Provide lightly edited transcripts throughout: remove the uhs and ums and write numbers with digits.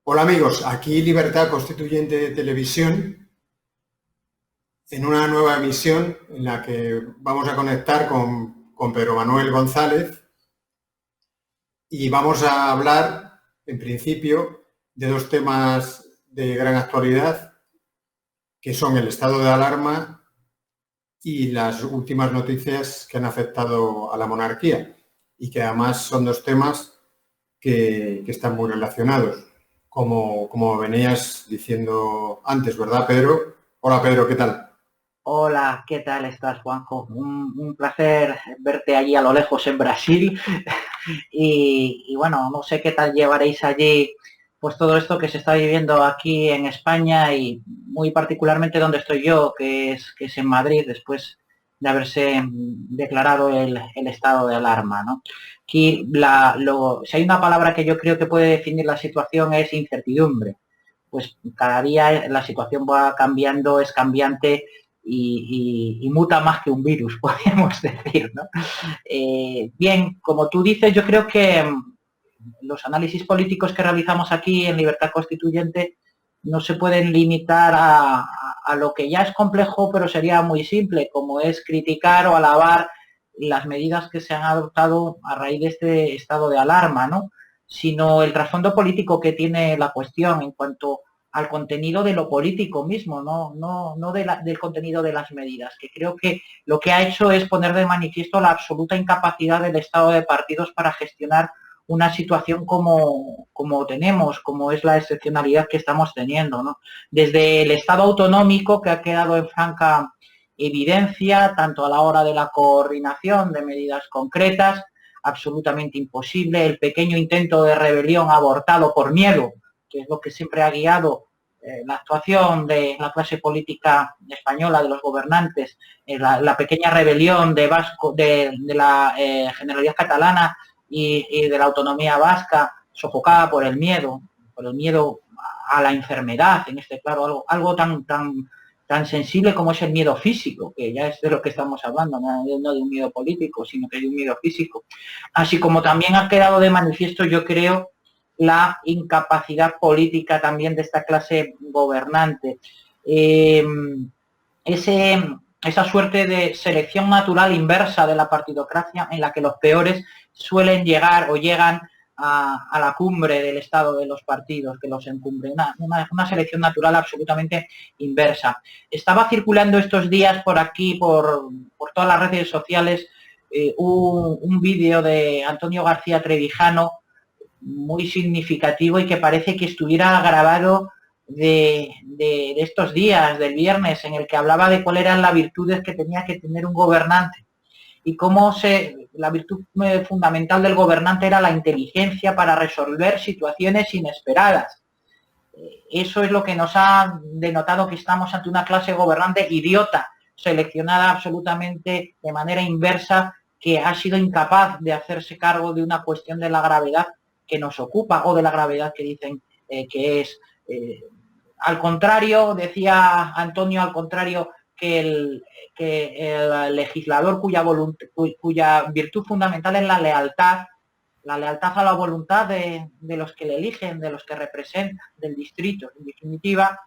Hola amigos, aquí Libertad Constituyente de Televisión en una nueva emisión en la que vamos a conectar con Pedro Manuel González y vamos a hablar, en principio, de dos temas de gran actualidad, que son el estado de alarma y las últimas noticias que han afectado a la monarquía y que además son dos temas que están muy relacionados. Como venías diciendo antes, ¿verdad, Pedro? Hola, Pedro, ¿qué tal? Hola, ¿qué tal estás, Juanjo? Un placer verte allí a lo lejos en Brasil y bueno, no sé qué tal llevaréis allí pues todo esto que se está viviendo aquí en España y muy particularmente donde estoy yo, que es en Madrid, después de haberse declarado el estado de alarma, ¿no? Aquí, si hay una palabra que yo creo que puede definir la situación es incertidumbre. Pues cada día la situación va cambiando, es cambiante y muta más que un virus, podríamos decir, ¿no? Bien, como tú dices, yo creo que los análisis políticos que realizamos aquí en Libertad Constituyente no se pueden limitar a lo que ya es complejo, pero sería muy simple, como es criticar o alabar las medidas que se han adoptado a raíz de este estado de alarma, ¿no? Sino el trasfondo político que tiene la cuestión en cuanto al contenido de lo político mismo, no del contenido de las medidas, que creo que lo que ha hecho es poner de manifiesto la absoluta incapacidad del Estado de partidos para gestionar una situación como tenemos, como es la excepcionalidad que estamos teniendo, ¿no? Desde el Estado autonómico, que ha quedado en franca evidencia, tanto a la hora de la coordinación de medidas concretas, absolutamente imposible, el pequeño intento de rebelión abortado por miedo, que es lo que siempre ha guiado la actuación de la clase política española, de los gobernantes, la pequeña rebelión de la Generalidad Catalana y de la autonomía vasca, sofocada por el miedo a la enfermedad, en este claro, algo tan sensible como es el miedo físico, que ya es de lo que estamos hablando, no de un miedo político, sino que de un miedo físico. Así como también ha quedado de manifiesto, yo creo, la incapacidad política también de esta clase gobernante. Eh, ese, esa suerte de selección natural inversa de la partidocracia en la que los peores suelen llegar o llegan a la cumbre del estado de los partidos que los encumbre, una selección natural absolutamente inversa. Estaba circulando estos días por aquí, por todas las redes sociales, un vídeo de Antonio García Trevijano muy significativo y que parece que estuviera grabado de estos días, del viernes, en el que hablaba de cuáles eran las virtudes que tenía que tener un gobernante y la virtud fundamental del gobernante era la inteligencia para resolver situaciones inesperadas. Eso es lo que nos ha denotado que estamos ante una clase gobernante idiota, seleccionada absolutamente de manera inversa, que ha sido incapaz de hacerse cargo de una cuestión de la gravedad que nos ocupa o de la gravedad que dicen que es. Al contrario, decía Antonio, al contrario que el legislador cuya virtud fundamental es la lealtad a la voluntad de los que le eligen, de los que representan, del distrito. En definitiva,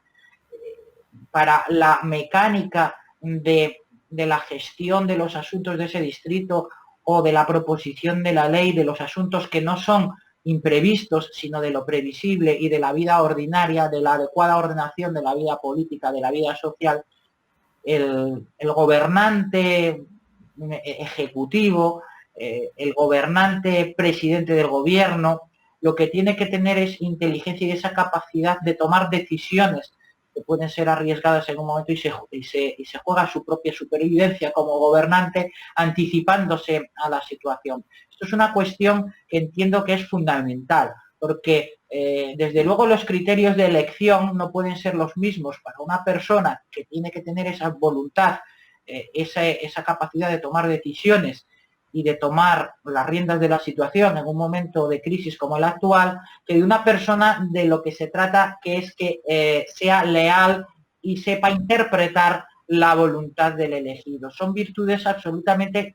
para la mecánica de la gestión de los asuntos de ese distrito o de la proposición de la ley de los asuntos que no son imprevistos, sino de lo previsible y de la vida ordinaria, de la adecuada ordenación de la vida política, de la vida social, el gobernante ejecutivo, el gobernante presidente del gobierno, lo que tiene que tener es inteligencia y esa capacidad de tomar decisiones que pueden ser arriesgadas en un momento y se juega su propia supervivencia como gobernante anticipándose a la situación. Esto es una cuestión que entiendo que es fundamental, porque desde luego los criterios de elección no pueden ser los mismos para una persona que tiene que tener esa voluntad, esa capacidad de tomar decisiones y de tomar las riendas de la situación en un momento de crisis como el actual, que de una persona de lo que se trata que es que sea leal y sepa interpretar la voluntad del elegido. Son virtudes absolutamente,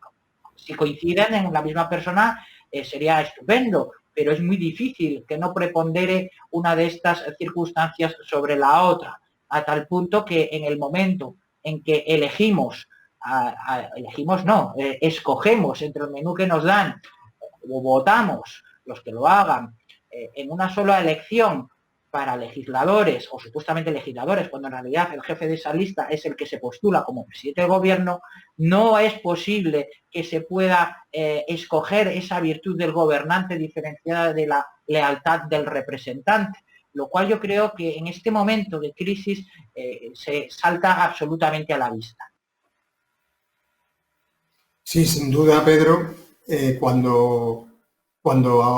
si coinciden en la misma persona, sería estupendo, pero es muy difícil que no prepondere una de estas circunstancias sobre la otra, a tal punto que en el momento en que escogemos entre el menú que nos dan o votamos, los que lo hagan, en una sola elección para legisladores o supuestamente legisladores, cuando en realidad el jefe de esa lista es el que se postula como presidente del gobierno, no es posible que se pueda escoger esa virtud del gobernante diferenciada de la lealtad del representante, lo cual yo creo que en este momento de crisis se salta absolutamente a la vista. Sí, sin duda, Pedro, cuando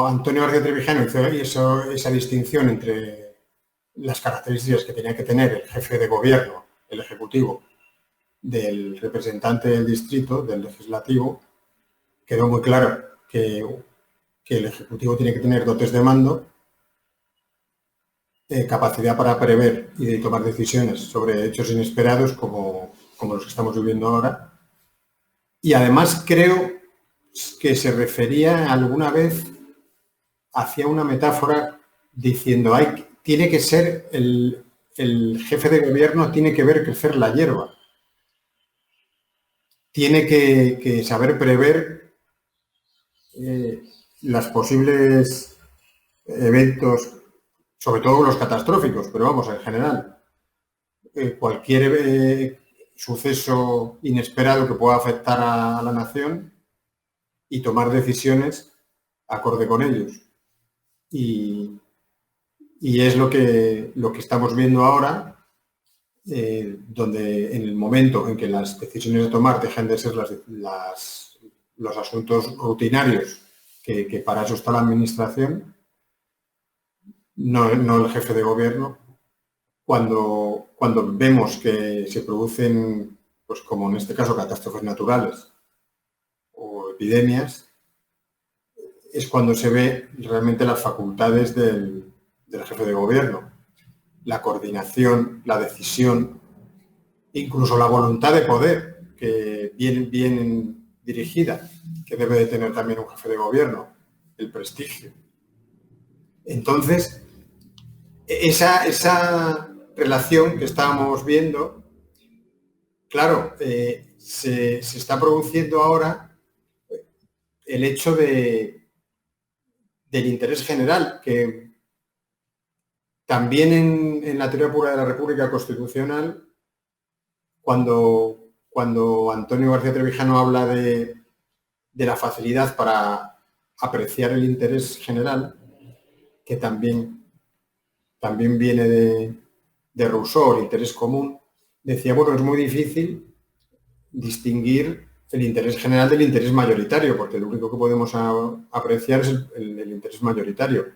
Antonio García Trevijano hizo esa distinción entre las características que tenía que tener el jefe de gobierno, el ejecutivo, del representante del distrito, del legislativo, quedó muy claro que el ejecutivo tiene que tener dotes de mando, capacidad para prever y de tomar decisiones sobre hechos inesperados como los que estamos viviendo ahora. Y además creo que se refería alguna vez hacia una metáfora diciendo, tiene que ser el jefe de gobierno, tiene que ver crecer la hierba. Tiene que saber prever los posibles eventos, sobre todo los catastróficos, pero vamos, en general. Cualquier suceso inesperado que pueda afectar a la nación y tomar decisiones acorde con ellos. Y es lo que estamos viendo ahora, donde en el momento en que las decisiones a tomar dejan de ser los asuntos rutinarios, que para eso está la administración, no el jefe de gobierno, cuando vemos que se producen, pues como en este caso, catástrofes naturales o epidemias, es cuando se ve realmente las facultades del jefe de gobierno. La coordinación, la decisión, incluso la voluntad de poder, que bien dirigida, que debe de tener también un jefe de gobierno, el prestigio. Entonces, esa relación que estábamos viendo, claro, se está produciendo ahora el hecho del interés general, que también en la teoría pura de la República Constitucional, cuando Antonio García Trevijano habla de la facilidad para apreciar el interés general, que también viene de Rousseau, el interés común, decía, bueno, es muy difícil distinguir el interés general del interés mayoritario, porque lo único que podemos apreciar es el interés mayoritario.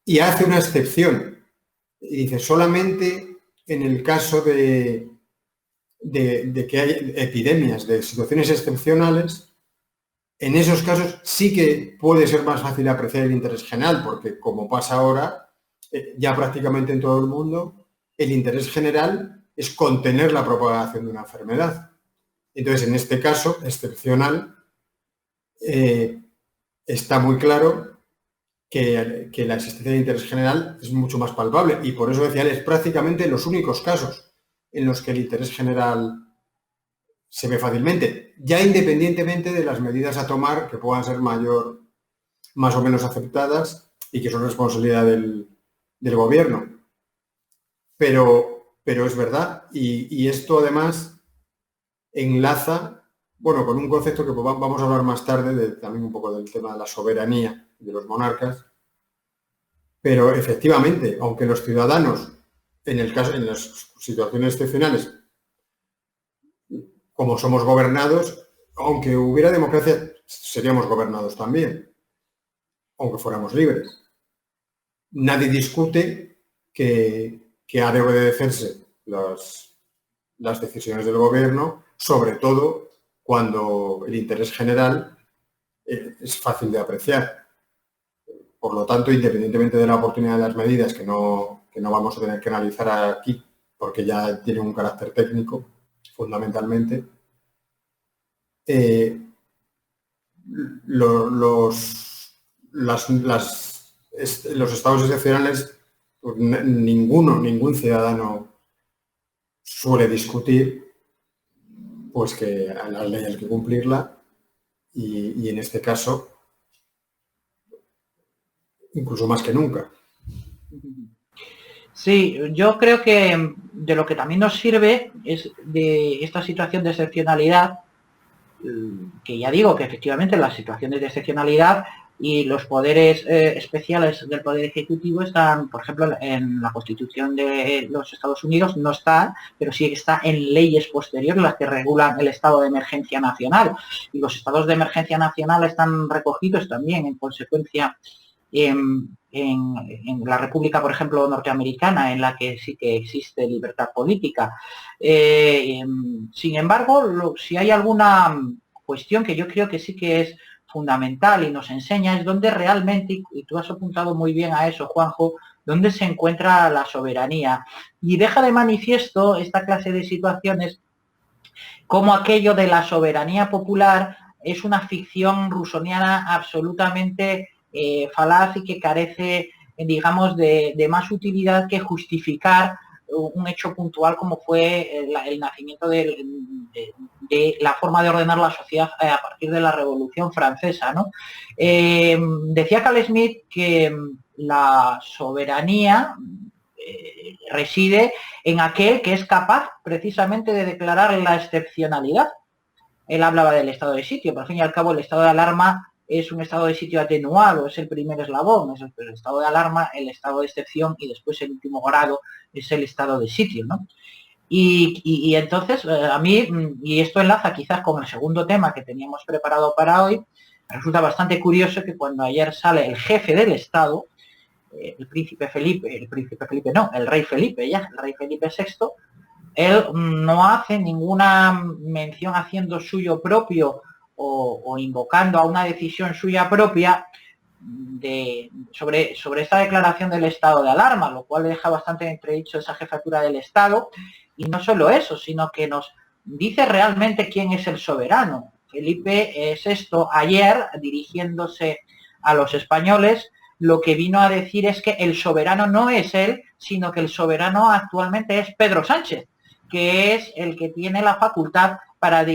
Y hace una excepción. Y dice, solamente en el caso de que hay epidemias, de situaciones excepcionales, en esos casos sí que puede ser más fácil apreciar el interés general, porque como pasa ahora, ya prácticamente en todo el mundo, el interés general es contener la propagación de una enfermedad. Entonces, en este caso excepcional, está muy claro que la existencia de interés general es mucho más palpable, y por eso decía, es prácticamente los únicos casos en los que el interés general se ve fácilmente, ya independientemente de las medidas a tomar que puedan ser más o menos aceptadas y que son responsabilidad del gobierno. Pero es verdad, y esto además enlaza, bueno, con un concepto que vamos a hablar más tarde, también un poco del tema de la soberanía de los monarcas, pero efectivamente, aunque los ciudadanos, en las situaciones excepcionales, como somos gobernados, aunque hubiera democracia, seríamos gobernados también, aunque fuéramos libres. Nadie discute que ha de obedecerse las decisiones del gobierno, sobre todo cuando el interés general es fácil de apreciar. Por lo tanto, independientemente de la oportunidad de las medidas, que no vamos a tener que analizar aquí, porque ya tienen un carácter técnico, fundamentalmente, los los estados excepcionales, pues, ningún ciudadano suele discutir, pues que a la ley hay que cumplirla y en este caso incluso más que nunca. Sí, yo creo que de lo que también nos sirve es de esta situación de excepcionalidad, que ya digo que efectivamente las situaciones de excepcionalidad y los poderes especiales del Poder Ejecutivo están, por ejemplo, en la Constitución de los Estados Unidos, no está, pero sí está en leyes posteriores las que regulan el estado de emergencia nacional. Y los estados de emergencia nacional están recogidos también, en consecuencia, en la República, por ejemplo, norteamericana, en la que sí que existe libertad política. Sin embargo, si hay alguna cuestión que yo creo que sí que es fundamental y nos enseña es dónde realmente, y tú has apuntado muy bien a eso, Juanjo, dónde se encuentra la soberanía. Y deja de manifiesto esta clase de situaciones como aquello de la soberanía popular es una ficción rusoniana absolutamente falaz y que carece, digamos, de más utilidad que justificar un hecho puntual como fue el nacimiento de la forma de ordenar la sociedad a partir de la Revolución Francesa, ¿no? Decía Carl Smith que la soberanía reside en aquel que es capaz precisamente de declarar la excepcionalidad. Él hablaba del estado de sitio, pero al fin y al cabo el estado de alarma es un estado de sitio atenuado, es el primer eslabón, es el estado de alarma, el estado de excepción y después el último grado es el estado de sitio, ¿no? Y entonces a mí, y esto enlaza quizás con el segundo tema que teníamos preparado para hoy, resulta bastante curioso que cuando ayer sale el jefe del Estado, el rey Felipe VI, él no hace ninguna mención haciendo suyo propio o invocando a una decisión suya propia sobre esta declaración del estado de alarma, lo cual deja bastante entredicho esa jefatura del Estado. Y no solo eso, sino que nos dice realmente quién es el soberano. Felipe VI ayer, dirigiéndose a los españoles, lo que vino a decir es que el soberano no es él, sino que el soberano actualmente es Pedro Sánchez, que es el que tiene la facultad para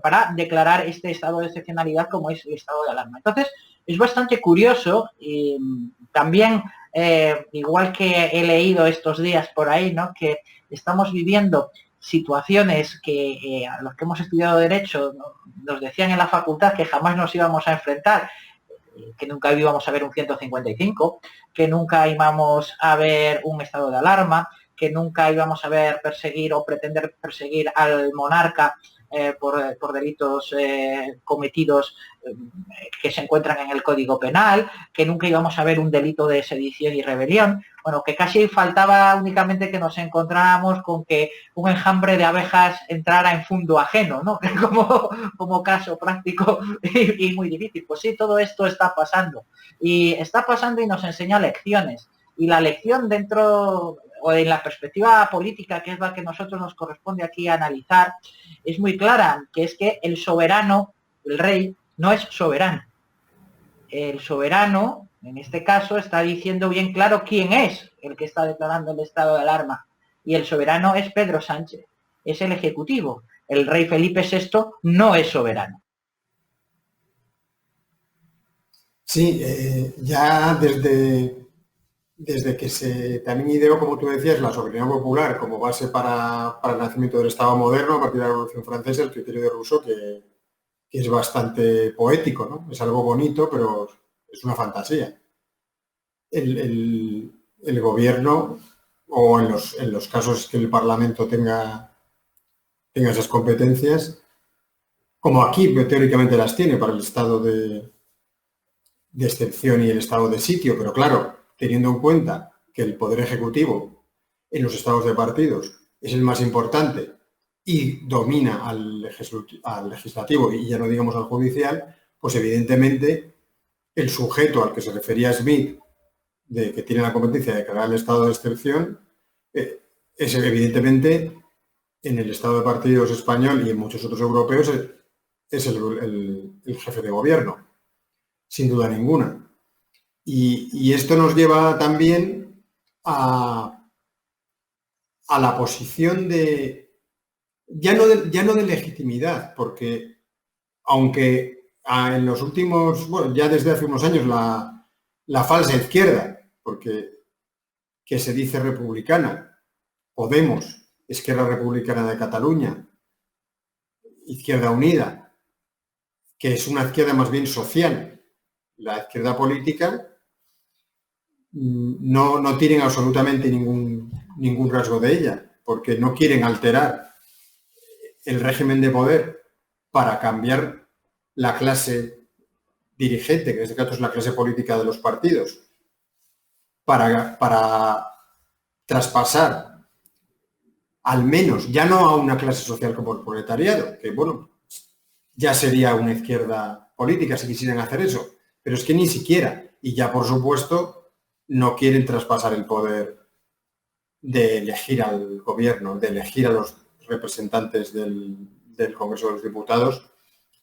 para declarar este estado de excepcionalidad como es el estado de alarma. Entonces, es bastante curioso y también, igual que he leído estos días por ahí, ¿no?, que estamos viviendo situaciones que a los que hemos estudiado Derecho nos decían en la facultad que jamás nos íbamos a enfrentar, que nunca íbamos a ver un 155, que nunca íbamos a ver un estado de alarma, que nunca íbamos a ver perseguir o pretender perseguir al monarca por delitos cometidos que se encuentran en el Código Penal, que nunca íbamos a ver un delito de sedición y rebelión. Bueno, que casi faltaba únicamente que nos encontráramos con que un enjambre de abejas entrara en fundo ajeno, ¿no? como caso práctico y muy difícil. Pues sí, todo esto está pasando. Y está pasando y nos enseña lecciones. Y la lección dentro o en la perspectiva política, que es la que a nosotros nos corresponde aquí analizar, es muy clara, que es que el soberano, el rey, no es soberano. El soberano, en este caso, está diciendo bien claro quién es el que está declarando el estado de alarma. Y el soberano es Pedro Sánchez, es el ejecutivo. El rey Felipe VI no es soberano. Sí, ya desde que se también ideó, como tú decías, la soberanía popular como base para el nacimiento del Estado moderno a partir de la Revolución Francesa, el criterio de Rousseau, que es bastante poético, ¿no? Es algo bonito, pero es una fantasía. El gobierno, o en los casos que el Parlamento tenga esas competencias, como aquí teóricamente las tiene para el estado de excepción y el estado de sitio, pero claro, teniendo en cuenta que el Poder Ejecutivo en los estados de partidos es el más importante y domina al legislativo y ya no digamos al judicial, pues evidentemente el sujeto al que se refería Smith, de que tiene la competencia de declarar el estado de excepción, es evidentemente en el estado de partidos español y en muchos otros europeos es el jefe de gobierno. sin duda ninguna. Y esto nos lleva también a la posición de, ya no de legitimidad, porque aunque en los últimos, bueno, ya desde hace unos años la falsa izquierda, porque que se dice republicana, Podemos, Esquerra Republicana de Cataluña, Izquierda Unida, que es una izquierda más bien social, la izquierda política, no tienen absolutamente ningún rasgo de ella, porque no quieren alterar el régimen de poder para cambiar la clase dirigente, que en este caso es la clase política de los partidos, para traspasar al menos, ya no a una clase social como el proletariado, que bueno, ya sería una izquierda política si quisieran hacer eso, pero es que ni siquiera, y ya por supuesto, no quieren traspasar el poder de elegir al gobierno, de elegir a los representantes del Congreso de los Diputados,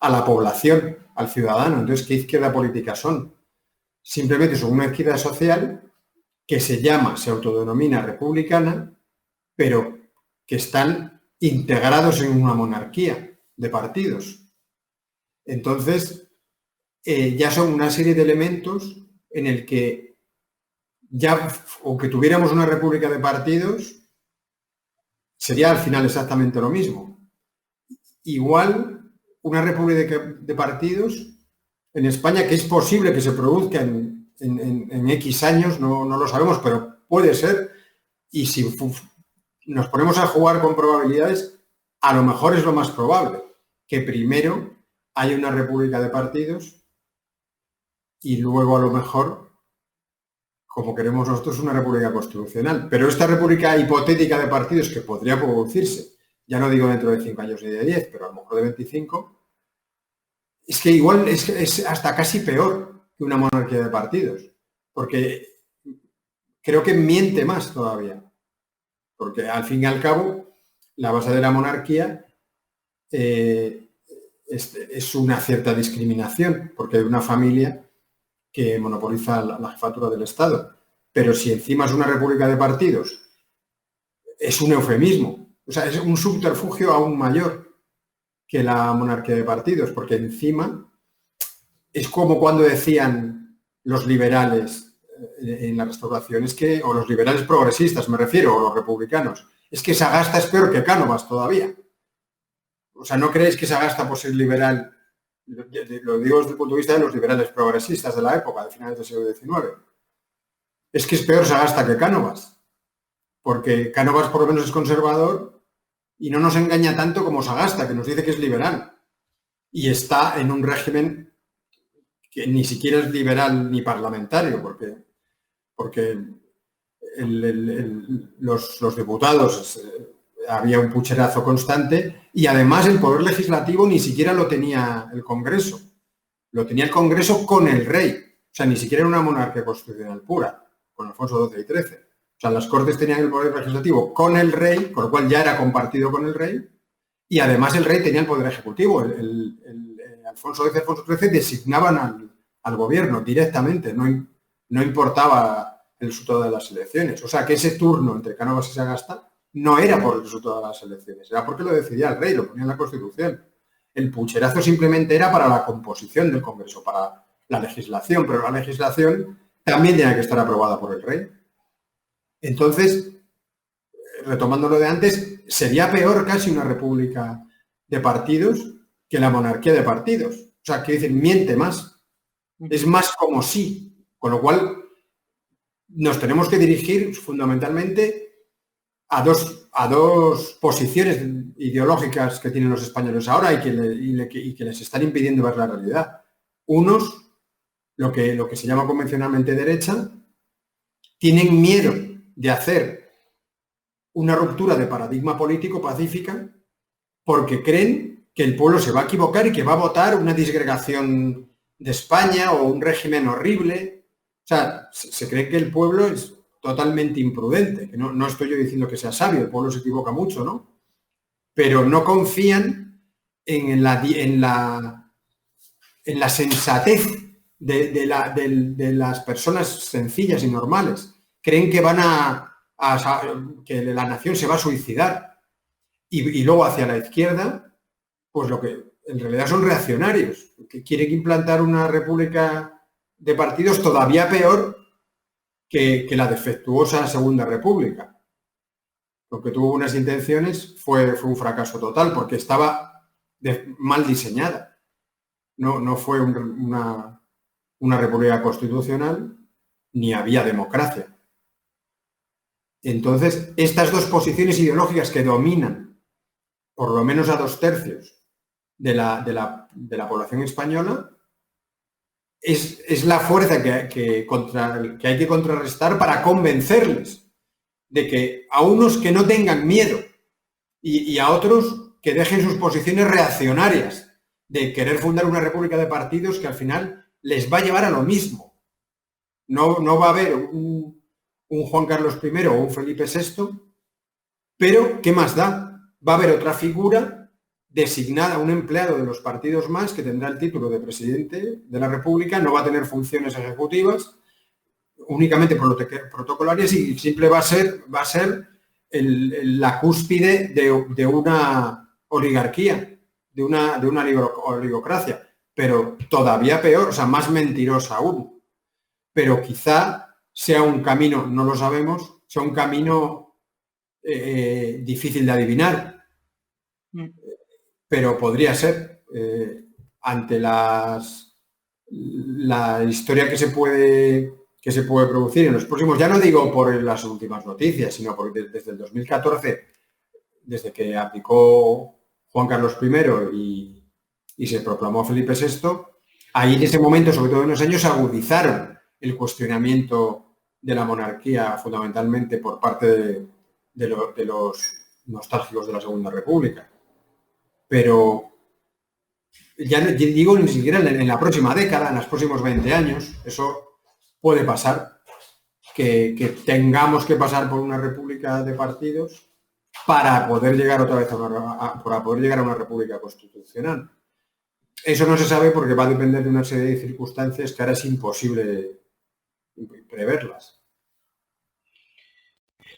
a la población, al ciudadano. Entonces, ¿qué izquierda política son? Simplemente son una izquierda social que se autodenomina republicana, pero que están integrados en una monarquía de partidos. Entonces, ya son una serie de elementos en el que ya, aunque tuviéramos una república de partidos, sería al final exactamente lo mismo. Igual, una república de partidos en España, que es posible que se produzca en X años, no lo sabemos, pero puede ser, y si nos ponemos a jugar con probabilidades, a lo mejor es lo más probable, que primero haya una república de partidos y luego a lo mejor, como queremos nosotros, una república constitucional. Pero esta república hipotética de partidos que podría producirse, ya no digo dentro de 5 años ni de 10, pero a lo mejor de 25, es que igual es hasta casi peor que una monarquía de partidos, porque creo que miente más todavía. Porque al fin y al cabo, la base de la monarquía es una cierta discriminación, porque hay una familia que monopoliza la jefatura del Estado. Pero si encima es una república de partidos, es un eufemismo. O sea, es un subterfugio aún mayor que la monarquía de partidos, porque encima es como cuando decían los liberales en la Restauración, o los liberales progresistas me refiero, o los republicanos, es que Sagasta es peor que Cánovas todavía. O sea, ¿no creéis que Sagasta, por ser liberal, lo digo desde el punto de vista de los liberales progresistas de la época, de finales del siglo XIX, es que es peor Sagasta que Cánovas? Porque Cánovas por lo menos es conservador y no nos engaña tanto como Sagasta, que nos dice que es liberal. Y está en un régimen que ni siquiera es liberal ni parlamentario, porque los diputados había un pucherazo constante y además el poder legislativo ni siquiera lo tenía el Congreso. Lo tenía el Congreso con el rey. O sea, ni siquiera era una monarquía constitucional pura, con Alfonso XII y XIII. O sea, las Cortes tenían el poder legislativo con el rey, con lo cual ya era compartido con el rey, y además el rey tenía el poder ejecutivo. Alfonso X y Alfonso XIII designaban al gobierno directamente, no importaba el resultado de las elecciones. O sea, que ese turno entre Cánovas y Sagasta no era por el resultado de las elecciones, era porque lo decidía el rey, lo ponía en la Constitución. El pucherazo simplemente era para la composición del Congreso, para la legislación, pero la legislación también tenía que estar aprobada por el rey. Entonces, retomando lo de antes, sería peor casi una república de partidos que la monarquía de partidos. O sea, que dicen, miente más. Es más como sí. Con lo cual, nos tenemos que dirigir fundamentalmente a dos posiciones ideológicas que tienen los españoles ahora y que les están impidiendo ver la realidad. Unos, lo que se llama convencionalmente derecha, tienen miedo de hacer una ruptura de paradigma político pacífica porque creen que el pueblo se va a equivocar y que va a votar una disgregación de España o un régimen horrible. O sea, se cree que el pueblo es totalmente imprudente, que no estoy yo diciendo que sea sabio, el pueblo se equivoca mucho, ¿no? Pero no confían en la sensatez de las personas sencillas y normales. Creen que que la nación se va a suicidar. Y luego hacia la izquierda, pues lo que en realidad son reaccionarios, que quieren implantar una república de partidos todavía peor que la defectuosa Segunda República. Lo que tuvo unas intenciones fue un fracaso total, porque estaba mal diseñada. No fue una república constitucional, ni había democracia. Entonces, estas dos posiciones ideológicas que dominan, por lo menos a 2/3 de la población española, es la fuerza que hay que contrarrestar para convencerles de que a unos que no tengan miedo y a otros que dejen sus posiciones reaccionarias de querer fundar una república de partidos que al final les va a llevar a lo mismo. No va a haber un Juan Carlos I o un Felipe VI, pero ¿qué más da? Va a haber otra figura designada, un empleado de los partidos más, que tendrá el título de presidente de la República, no va a tener funciones ejecutivas, únicamente protocolarias, y simple va a ser la cúspide de una oligarquía, de una oligocracia, pero todavía peor, o sea, más mentirosa aún. Pero quizá sea un camino, no lo sabemos, sea un camino difícil de adivinar. Pero podría ser, ante la historia que se puede producir en los próximos, ya no digo por las últimas noticias, sino porque desde el 2014, desde que abdicó Juan Carlos I y se proclamó Felipe VI, ahí en ese momento, sobre todo en los años, agudizaron el cuestionamiento de la monarquía, fundamentalmente por parte de los nostálgicos de la Segunda República. Pero ya digo, ni siquiera en la próxima década, en los próximos 20 años, eso puede pasar, que tengamos que pasar por una república de partidos para poder llegar otra vez para poder llegar a una república constitucional. Eso no se sabe porque va a depender de una serie de circunstancias que ahora es imposible preverlas.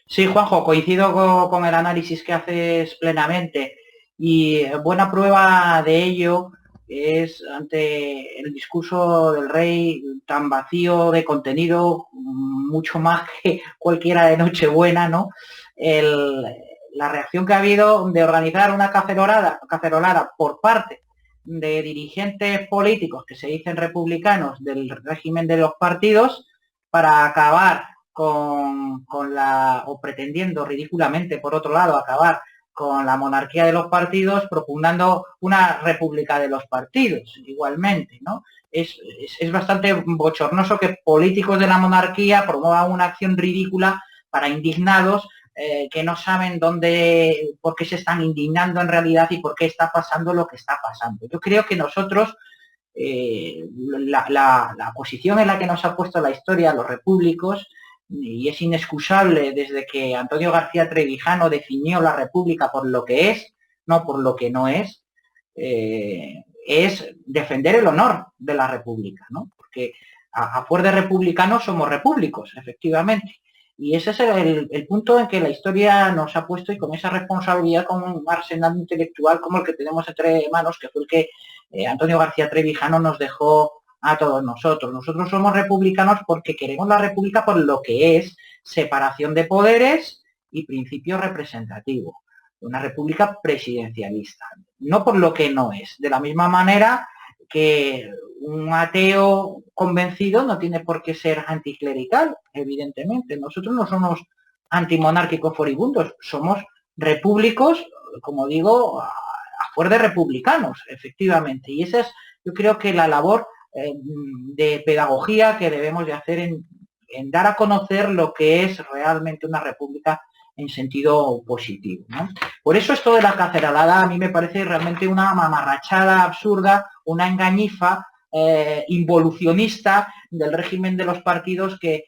Sí, Juanjo, coincido con el análisis que haces plenamente. Y buena prueba de ello es ante el discurso del rey tan vacío de contenido, mucho más que cualquiera de Nochebuena, ¿no? La reacción que ha habido de organizar una cacerolada por parte de dirigentes políticos que se dicen republicanos del régimen de los partidos para acabar o pretendiendo ridículamente, por otro lado, acabar con la monarquía de los partidos, propugnando una república de los partidos, igualmente, ¿no? Es bastante bochornoso que políticos de la monarquía promuevan una acción ridícula para indignados que no saben por qué se están indignando en realidad y por qué está pasando lo que está pasando. Yo creo que nosotros, la posición en la que nos ha puesto la historia, los repúblicos, y es inexcusable desde que Antonio García Trevijano definió la república por lo que es, no por lo que no es defender el honor de la república, ¿no? Porque a fuer de republicanos somos repúblicos, efectivamente. Y ese es el punto en que la historia nos ha puesto, y con esa responsabilidad, con un arsenal intelectual como el que tenemos entre manos, que fue el que Antonio García Trevijano nos dejó a todos nosotros. Nosotros somos republicanos porque queremos la república por lo que es: separación de poderes y principio representativo. Una república presidencialista, no por lo que no es. De la misma manera que un ateo convencido no tiene por qué ser anticlerical, evidentemente. Nosotros no somos antimonárquicos furibundos, somos repúblicos, como digo, a fuer de republicanos, efectivamente. Y esa es, yo creo, que la labor de pedagogía que debemos de hacer en dar a conocer lo que es realmente una república en sentido positivo, ¿no? Por eso esto de la cacerolada a mí me parece realmente una mamarrachada absurda, una engañifa involucionista del régimen de los partidos que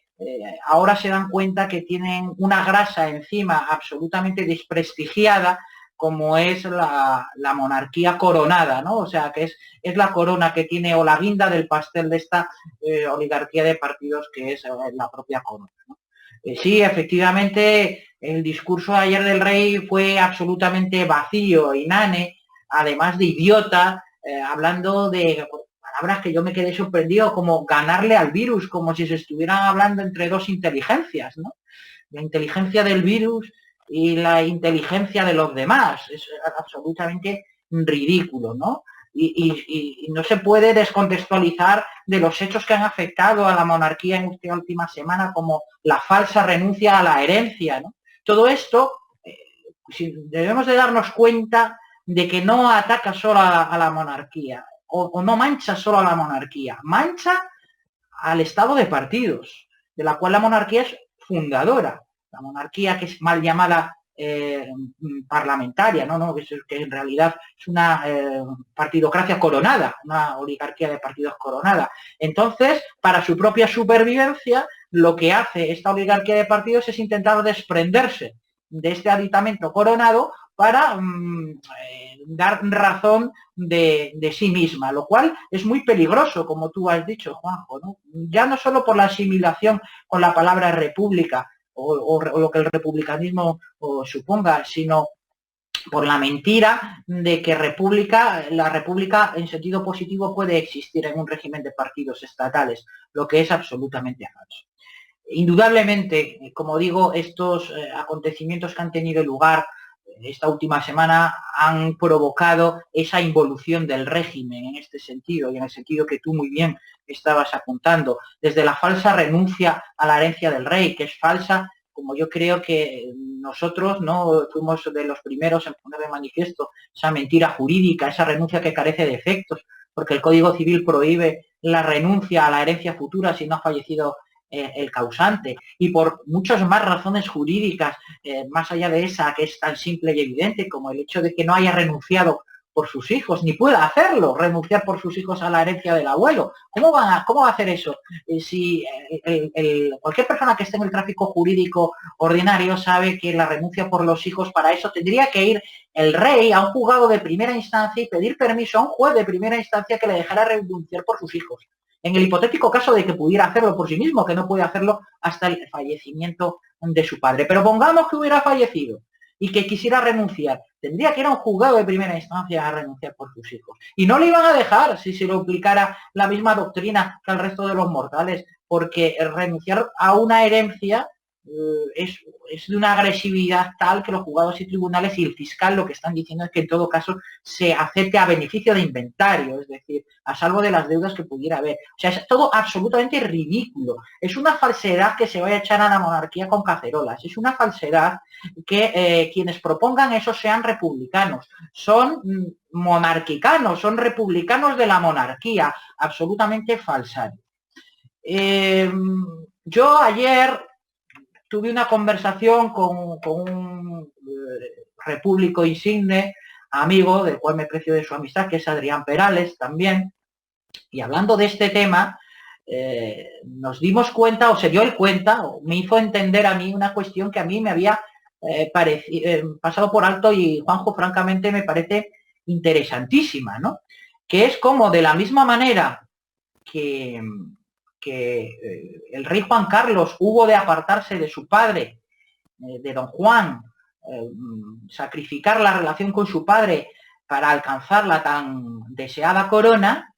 ahora se dan cuenta que tienen una grasa encima absolutamente desprestigiada como es la monarquía coronada, ¿no? O sea, que es la corona que tiene, o la guinda del pastel de esta oligarquía de partidos que es la propia corona, ¿no? Sí, efectivamente, el discurso de ayer del rey fue absolutamente vacío, inane, además de idiota, hablando de palabras que yo me quedé sorprendido, como ganarle al virus, como si se estuvieran hablando entre dos inteligencias, ¿no? La inteligencia del virus y la inteligencia de los demás. Es absolutamente ridículo, ¿no? Y no se puede descontextualizar de los hechos que han afectado a la monarquía en esta última semana, como la falsa renuncia a la herencia, ¿no? Todo esto, debemos de darnos cuenta de que no ataca solo a la monarquía, o no mancha solo a la monarquía, mancha al estado de partidos, de la cual la monarquía es fundadora. La monarquía, que es mal llamada parlamentaria, ¿no? Que en realidad es una partidocracia coronada, una oligarquía de partidos coronada. Entonces, para su propia supervivencia, lo que hace esta oligarquía de partidos es intentar desprenderse de este aditamento coronado para dar razón de sí misma, lo cual es muy peligroso, como tú has dicho, Juanjo, ¿no? Ya no solo por la asimilación con la palabra república o lo que el republicanismo suponga, sino por la mentira de que la república en sentido positivo puede existir en un régimen de partidos estatales, lo que es absolutamente falso. Indudablemente, como digo, estos acontecimientos que han tenido lugar esta última semana han provocado esa involución del régimen en este sentido, y en el sentido que tú muy bien estabas apuntando, desde la falsa renuncia a la herencia del rey, que es falsa, como yo creo que nosotros no fuimos de los primeros en poner de manifiesto esa mentira jurídica, esa renuncia que carece de efectos, porque el Código Civil prohíbe la renuncia a la herencia futura si no ha fallecido el causante, y por muchas más razones jurídicas, más allá de esa que es tan simple y evidente como el hecho de que no haya renunciado por sus hijos, ni pueda hacerlo, renunciar por sus hijos a la herencia del abuelo. ¿Cómo va a hacer eso? Si cualquier persona que esté en el tráfico jurídico ordinario sabe que la renuncia por los hijos, para eso tendría que ir el rey a un juzgado de primera instancia y pedir permiso a un juez de primera instancia que le dejara renunciar por sus hijos. En el hipotético caso de que pudiera hacerlo por sí mismo, que no puede hacerlo hasta el fallecimiento de su padre. Pero pongamos que hubiera fallecido y que quisiera renunciar, tendría que ir a un juzgado de primera instancia a renunciar por sus hijos. Y no le iban a dejar si se lo aplicara la misma doctrina que al resto de los mortales, porque renunciar a una herencia es de una agresividad tal que los juzgados y tribunales y el fiscal lo que están diciendo es que en todo caso se acepte a beneficio de inventario, es decir, a salvo de las deudas que pudiera haber. O sea, es todo absolutamente ridículo. Es una falsedad que se vaya a echar a la monarquía con cacerolas. Es una falsedad que quienes propongan eso sean republicanos. Son monarquicanos, son republicanos de la monarquía. Absolutamente falsario. Yo ayer tuve una conversación con un repúblico insigne, amigo, del cual me precio de su amistad, que es Adrián Perales también, y hablando de este tema, nos dimos cuenta, o se dio el cuenta, o me hizo entender a mí una cuestión que a mí me había pasado por alto, y Juanjo, francamente, me parece interesantísima, ¿no? Que es como de la misma manera que el rey Juan Carlos hubo de apartarse de su padre, de don Juan, sacrificar la relación con su padre para alcanzar la tan deseada corona,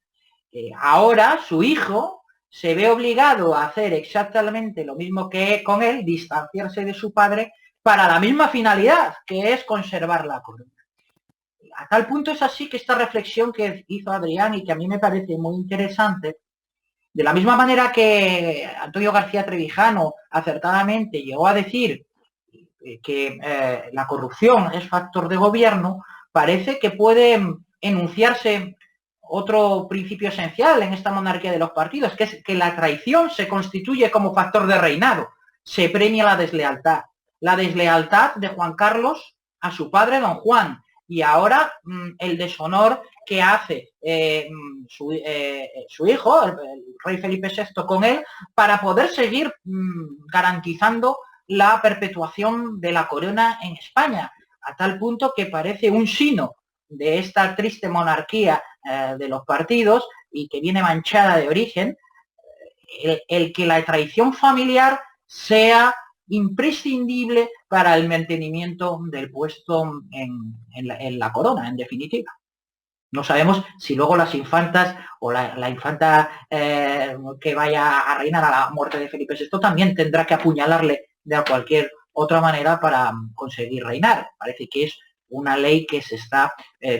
ahora su hijo se ve obligado a hacer exactamente lo mismo que con él, distanciarse de su padre para la misma finalidad, que es conservar la corona. A tal punto es así que esta reflexión que hizo Adrián y que a mí me parece muy interesante, de la misma manera que Antonio García Trevijano acertadamente llegó a decir que la corrupción es factor de gobierno, parece que puede enunciarse otro principio esencial en esta monarquía de los partidos, que es que la traición se constituye como factor de reinado. Se premia la deslealtad de Juan Carlos a su padre don Juan, y ahora el deshonor que hace su hijo, el rey Felipe VI, con él, para poder seguir garantizando la perpetuación de la corona en España. a tal punto que parece un sino de esta triste monarquía de los partidos y que viene manchada de origen, el que la tradición familiar sea imprescindible para el mantenimiento del puesto en la corona, en definitiva. No sabemos si luego las infantas o la infanta que vaya a reinar a la muerte de Felipe VI también tendrá que apuñalarle de cualquier otra manera para conseguir reinar. Parece que es una ley que se está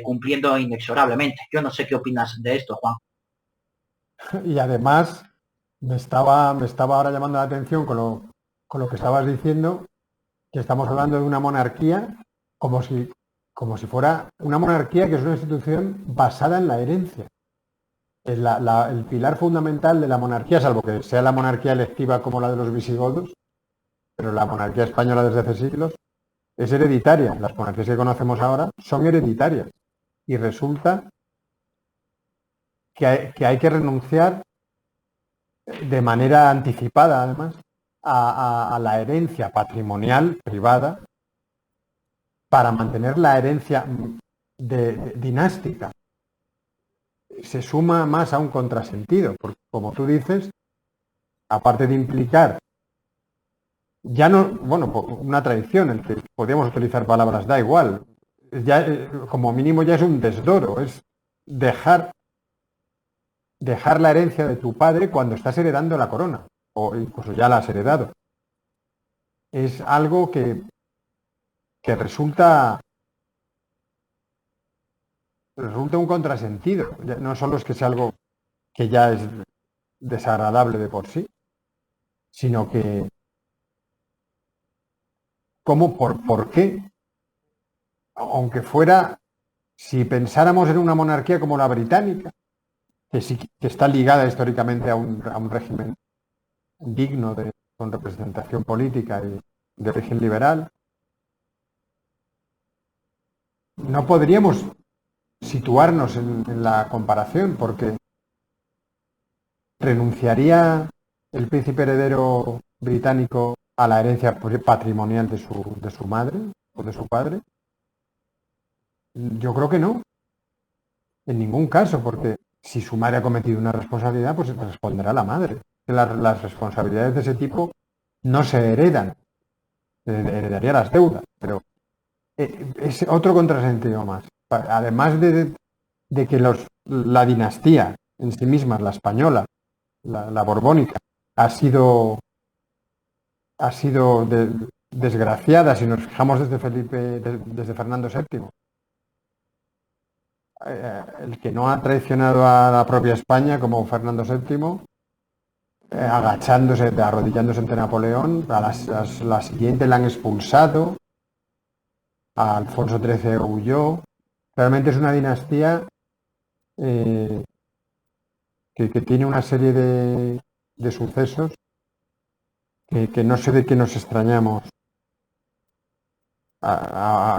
cumpliendo inexorablemente. Yo no sé qué opinas de esto, Juan. Y además me estaba ahora llamando la atención con lo que estabas diciendo, que estamos hablando de una monarquía como si fuera una monarquía que es una institución basada en la herencia. El pilar fundamental de la monarquía, salvo que sea la monarquía electiva como la de los visigodos, pero la monarquía española desde hace siglos, es hereditaria. Las monarquías que conocemos ahora son hereditarias. Y resulta que hay que renunciar de manera anticipada, además, a la herencia patrimonial privada para mantener la herencia dinástica. Se suma más a un contrasentido, porque como tú dices, aparte de implicar ya no, bueno, una tradición, el que podríamos utilizar palabras da igual, ya como mínimo ya es un desdoro, es dejar la herencia de tu padre cuando estás heredando la corona, o incluso ya la has heredado. Es algo que resulta un contrasentido. No solo es que sea algo que ya es desagradable de por sí, sino que ¿cómo? ¿Por qué? Aunque fuera, si pensáramos en una monarquía como la británica, que sí que está ligada históricamente a un régimen digno con representación política y de origen liberal, no podríamos situarnos en la comparación, porque renunciaría el príncipe heredero británico a la herencia patrimonial de su madre o de su padre. Yo creo que no, en ningún caso, porque si su madre ha cometido una responsabilidad, pues responderá la madre. Las responsabilidades de ese tipo no se heredan, heredaría las deudas, pero es otro contrasentido más. Además de que la dinastía en sí misma, la española, la borbónica, ha sido desgraciada si nos fijamos desde Fernando VII. El que no ha traicionado a la propia España como Fernando VII, agachándose, arrodillándose ante Napoleón, a la siguiente la han expulsado, a Alfonso XIII huyó. Realmente es una dinastía que tiene una serie de sucesos que no sé de qué nos extrañamos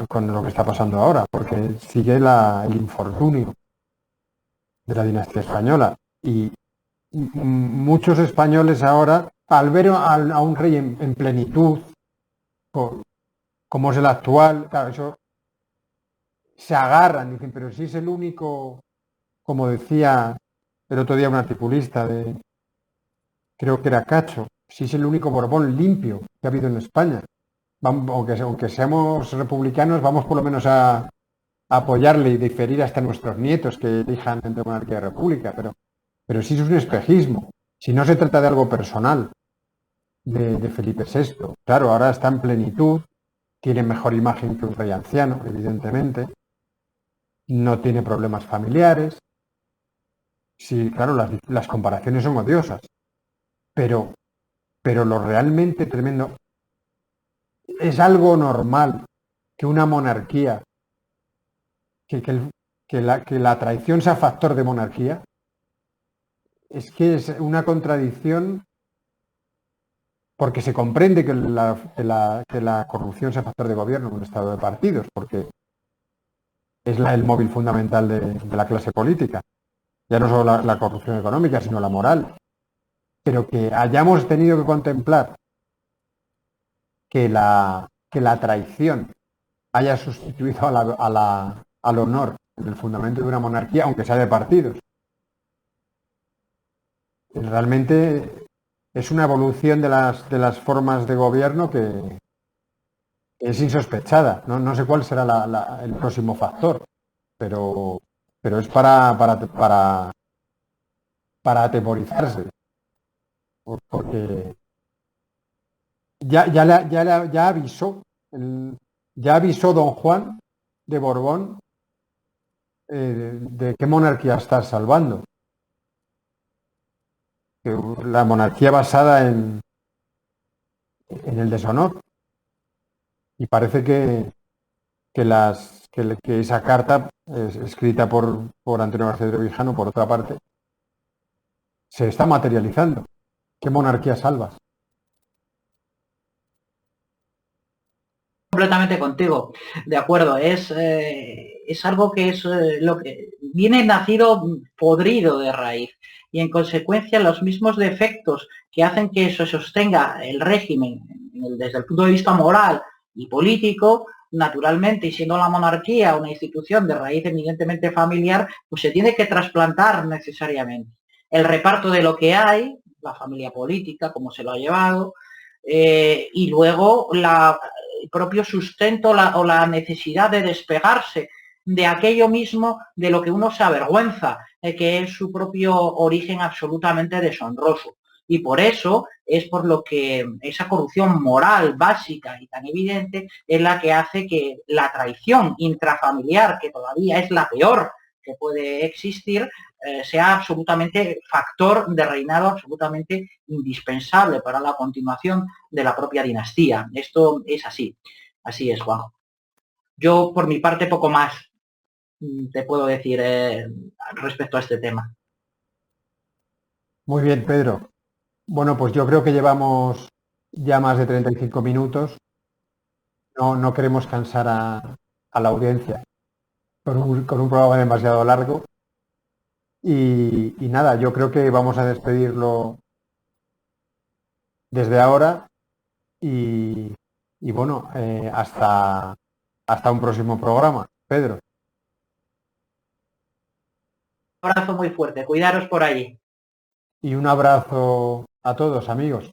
con lo que está pasando ahora, porque sigue el infortunio de la dinastía española. Y muchos españoles ahora, al ver a un rey en plenitud, como es el actual, claro, eso se agarran, dicen, pero si es el único, como decía el otro día un articulista creo que era Cacho, si es el único Borbón limpio que ha habido en España. Aunque seamos republicanos, vamos por lo menos a apoyarle y diferir hasta nuestros nietos que elijan entre monarquía y república, pero sí es un espejismo. Si no se trata de algo personal de Felipe VI, claro, ahora está en plenitud, tiene mejor imagen que un rey anciano, evidentemente, no tiene problemas familiares. Sí, claro, las comparaciones son odiosas, pero lo realmente tremendo es algo normal que una monarquía, que la traición sea factor de monarquía. Es que es una contradicción, porque se comprende que la corrupción sea factor de gobierno en un estado de partidos, porque es el móvil fundamental de la clase política. Ya no solo la corrupción económica, sino la moral. Pero que hayamos tenido que contemplar que la traición haya sustituido al honor en el fundamento de una monarquía, aunque sea de partidos. Realmente es una evolución de las formas de gobierno que es insospechada. No sé cuál será el próximo factor, pero es para atemorizarse. Porque ya avisó, ya avisó don Juan de Borbón de qué monarquía está salvando. Que la monarquía basada en el deshonor. Y parece que esa carta, escrita por Antonio García Trevijano, por otra parte, se está materializando. ¿Qué monarquía salvas? Completamente contigo, de acuerdo, es algo que es lo que viene nacido podrido de raíz y en consecuencia los mismos defectos que hacen que eso sostenga el régimen desde el punto de vista moral y político, naturalmente, y siendo la monarquía una institución de raíz eminentemente familiar, pues se tiene que trasplantar necesariamente. El reparto de lo que hay, la familia política, como se lo ha llevado, y luego el propio sustento o la necesidad de despegarse de aquello mismo de lo que uno se avergüenza, que es su propio origen absolutamente deshonroso. Y por eso es por lo que esa corrupción moral básica y tan evidente es la que hace que la traición intrafamiliar, que todavía es la peor que puede existir, sea absolutamente factor de reinado absolutamente indispensable para la continuación de la propia dinastía. Esto es así. Así es, Juanjo. Yo, por mi parte, poco más te puedo decir respecto a este tema. Muy bien, Pedro. Bueno, pues yo creo que llevamos ya más de 35 minutos. No queremos cansar a la audiencia con un programa demasiado largo. Y nada, yo creo que vamos a despedirlo desde ahora y bueno, hasta un próximo programa. Pedro. Un abrazo muy fuerte. Cuidaros por allí. Y un abrazo a todos, amigos.